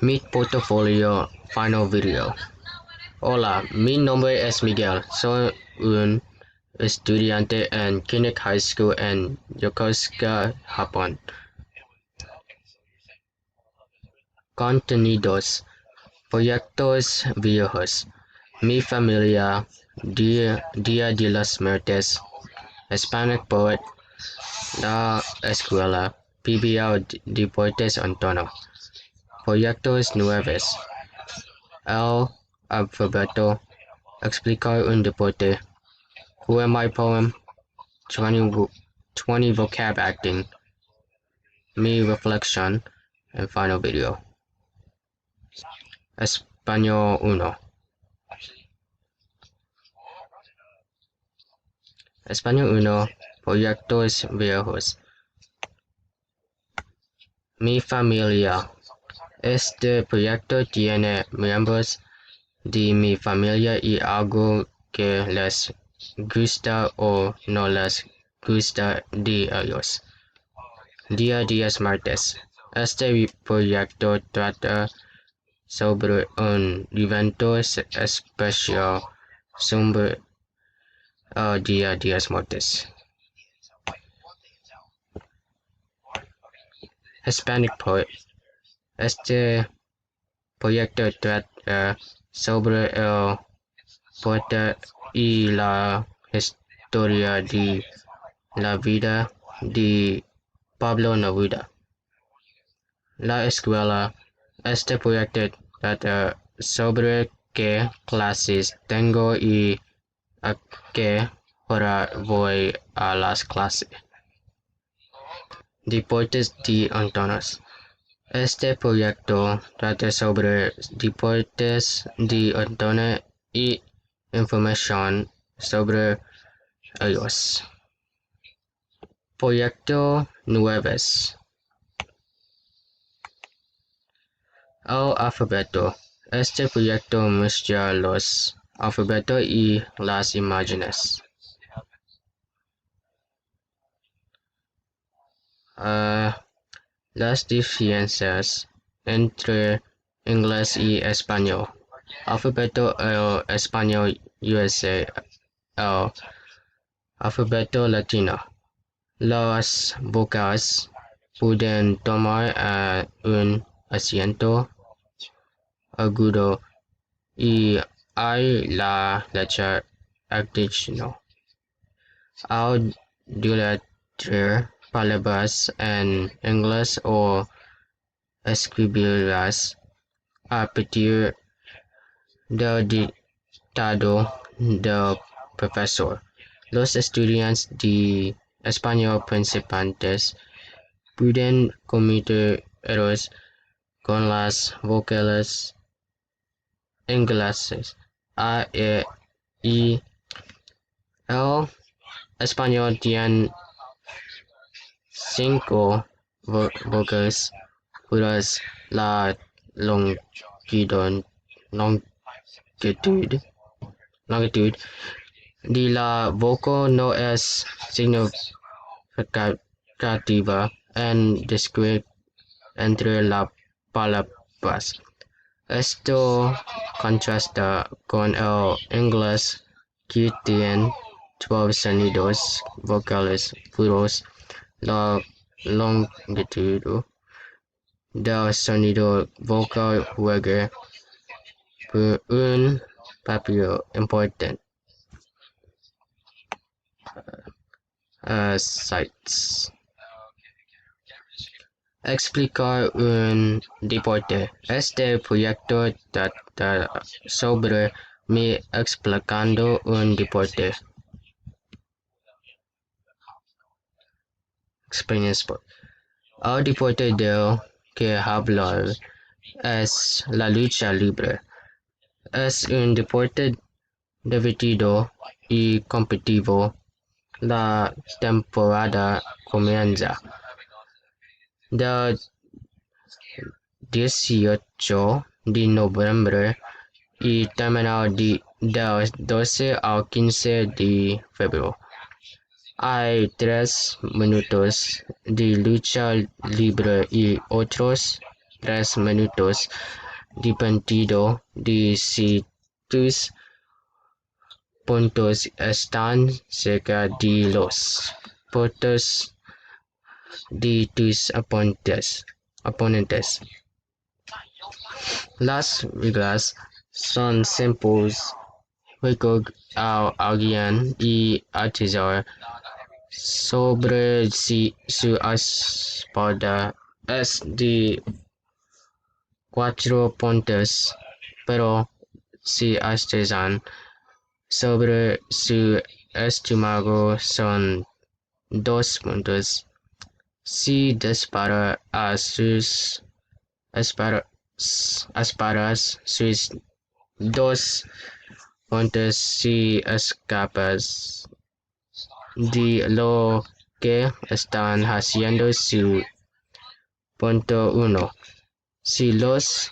Mi portafolio final video. Hola, mi nombre es Miguel. Soy un estudiante en Kinnick High School en Yokosuka, Japón. Contenidos. Proyectos viejos. Mi familia. Día de las Muertes. Hispanic Poet. La escuela. PBL Deportes Antonio. Proyectos nuevos. El alfabeto. Explicar un deporte. Who am I poem. 20 vocab acting. Mi reflection. And final video. Español 1. Español 1. Proyectos viejos. Mi familia. Este proyecto tiene miembros de mi familia y algo que les gusta o no les gusta de ellos. Día 10 martes. Este proyecto trata sobre un evento especial sobre el día 10 martes. Hispanic Poet. Este proyecto trata sobre el poeta y la historia de la vida de Pablo Neruda. La escuela. Este proyecto trata sobre qué clases tengo y a qué hora voy a las clases. Deportes de Antonos. Este proyecto trata sobre deportes de Antonio y información sobre ellos. Proyecto nuevos. El alfabeto. Este proyecto mezcla los alfabetos y las imágenes. Las diferencias entre inglés y español. Alfabeto el español USA. El alfabeto latino. Las vocales pueden tomar un asiento agudo y hay la letra adicional. Al deletrear palabras en inglés o escribirlas a partir del dictado del profesor. Los estudiantes de español principiantes pueden cometer errores con las vocales inglesas A, E, I. El español tiene 5 vocales puras. La longitud de la vocal no es significativa en distinguir entre las palabras. Esto contrasta con el inglés que tiene 12 sonidos vocales puros. La longitud del sonido vocal juega un papel importante. Sites. Explicar un deporte. Este proyecto trata sobre mí explicando un deporte. El deporte del que hablar es la lucha libre. Es un deporte divertido y competitivo. La temporada comienza del 18 de noviembre y termina del 12 al 15 de febrero. Hay 3 minutos de lucha libre y otros minutos, dependiendo de si tus puntos están cerca de los puntos de tus oponentes. Las reglas son simples. Juego a alguien y atizar sobre si su espada es de 4 puntos, pero si atizan sobre su estómago son 2 puntos. Si dispara a sus espadas sus 2 puntos si escapas de lo que están haciendo su .1. Si los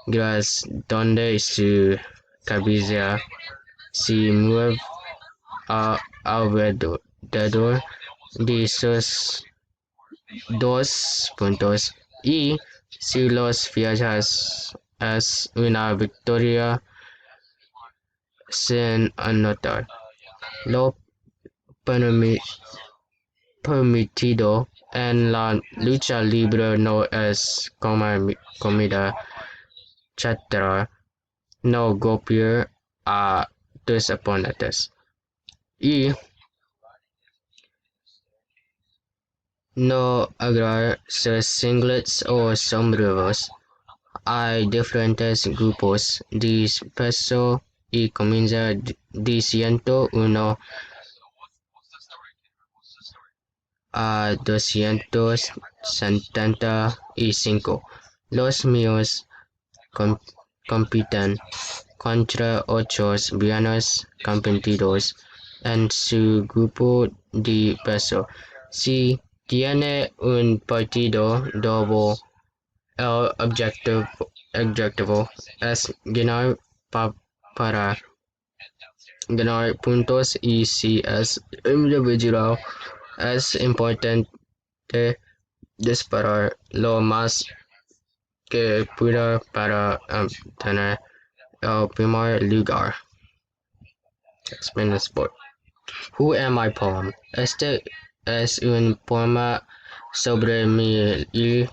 gras donde su cabeza se mueve alrededor de sus 2 puntos y si los viajas es una victoria sin anotar. Lo permitido en la lucha libre no es comer comida chatarra, no golpear a tus oponentes y no agarrar sus singlets o sombreros. Hay diferentes grupos de peso y comienza de 101 a 275. Los míos compiten contra otros villanos competidos en su grupo de peso. Si tiene un partido doble, el objetivo es ganar para ganar puntos y si es individual, es importante disparar lo más que pueda para obtener el primer lugar. Explain the sport. Who am I poem? Este es un poema sobre mí y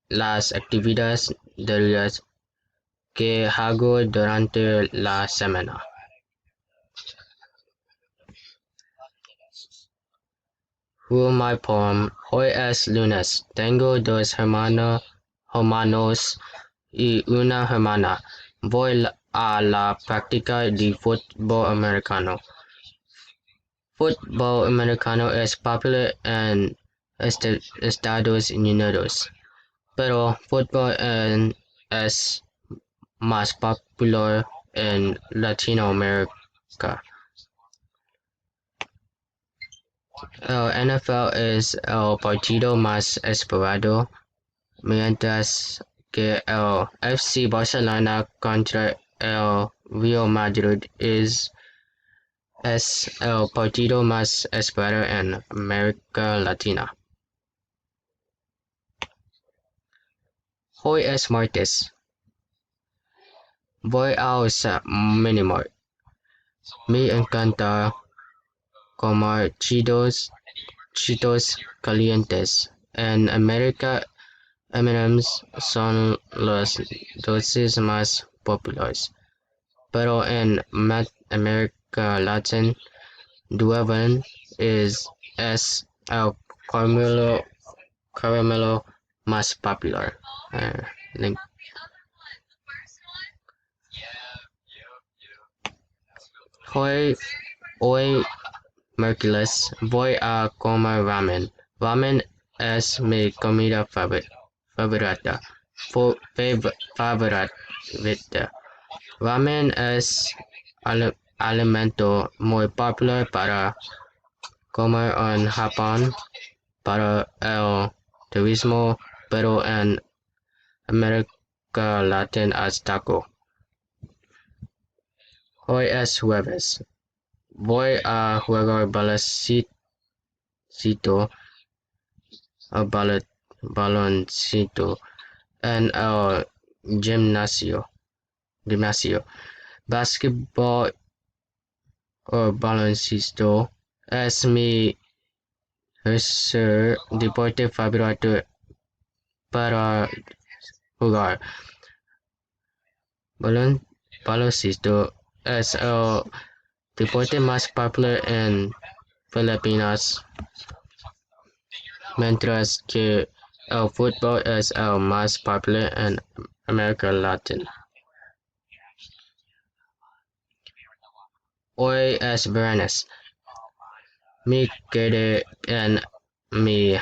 las actividades diarias que hago durante la semana. Who am I poem? Hoy es lunes. Tengo 2 hermanos y una hermana. Voy a la práctica de fútbol americano. Fútbol americano es popular en Estados Unidos, pero fútbol es más popular en Latinoamérica. El NFL es el partido más esperado, mientras que el FC Barcelona contra el Real Madrid es el partido más esperado en América Latina. Hoy es martes. Voy a usar Minimart. Me encanta comer chitos calientes. En América, M&M's son los dulces más populares, pero en América Latina, Dueven es el caramelo más popular. Link. Hoy miércoles voy a comer ramen. Ramen es mi comida favorita. Ramen es alimento muy popular para comer en Japón para el turismo, pero en América Latina es taco. Hoy es jueves. Voy a jugar baloncito en el gimnasio. Basketball o baloncesto es mi tercer deporte favorito para jugar. Balon baloncesto es el deporte más popular en Filipinas, mientras que el fútbol es el más popular en América Latina. Hoy es viernes. Me quedé en mi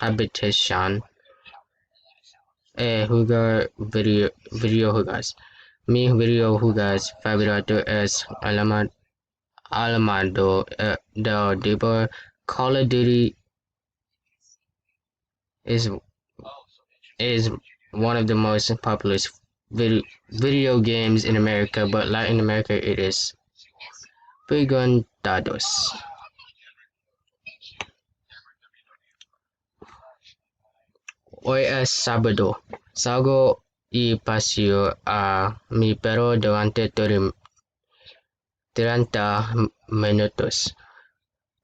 habitación jugar videojuegos. Mi videojuegos favorito es Alamado del tipo Call of Duty is is one of the most popular video games in America, but Latin America it is Preguntados. Hoy es sábado. Salgo y paseo a mi perro durante 30 minutos.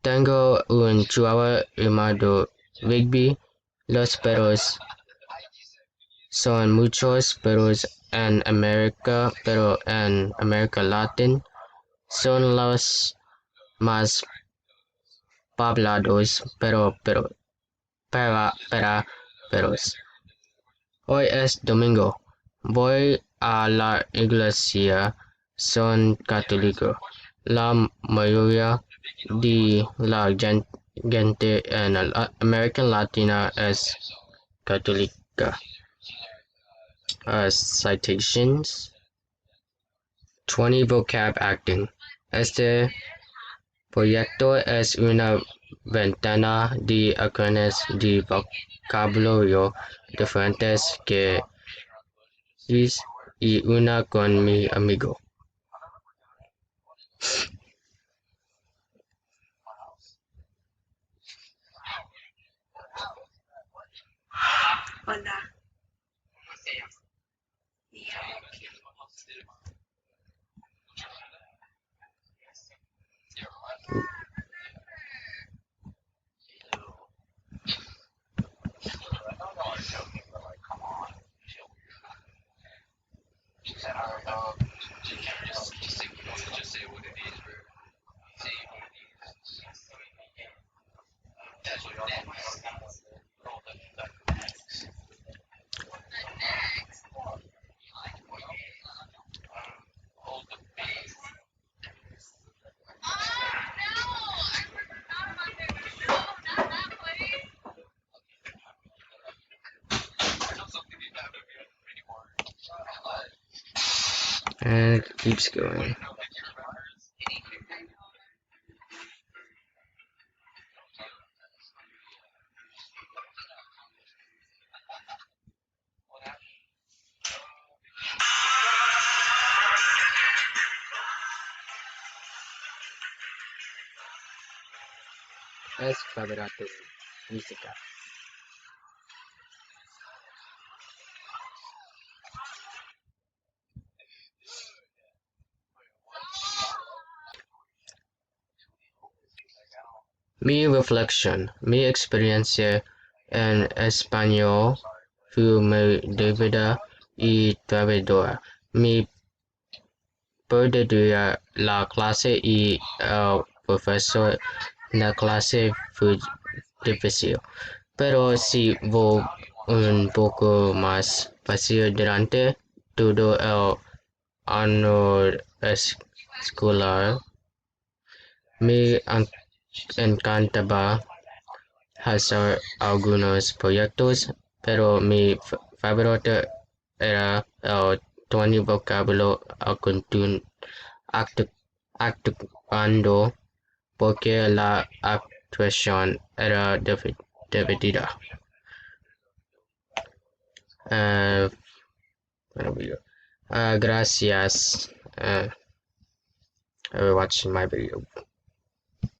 Tengo un chihuahua llamado Rigby. Los perros son muchos perros en América, pero en América Latina son los más poblados, para perros. Hoy es domingo. Voy a la iglesia. Son católico. La mayoría de la gente en América Latina es católica. Citations 20 vocab acting. Este proyecto es una ventana de iconos de vocabulario diferentes que hice y una con mi amigo. Hola. And it keeps going. Es favorito música. Mi reflexión, mi experiencia en español fue muy divertida y trabajadora. Me perdía la clase y el profesor en la clase fue difícil, pero si hubo un poco más fácil durante todo el año escolar. Me encantaba hacer algunos proyectos, pero mi favorito era el 20 vocablo actuando porque la actuación era divertida. Gracias for watching my video.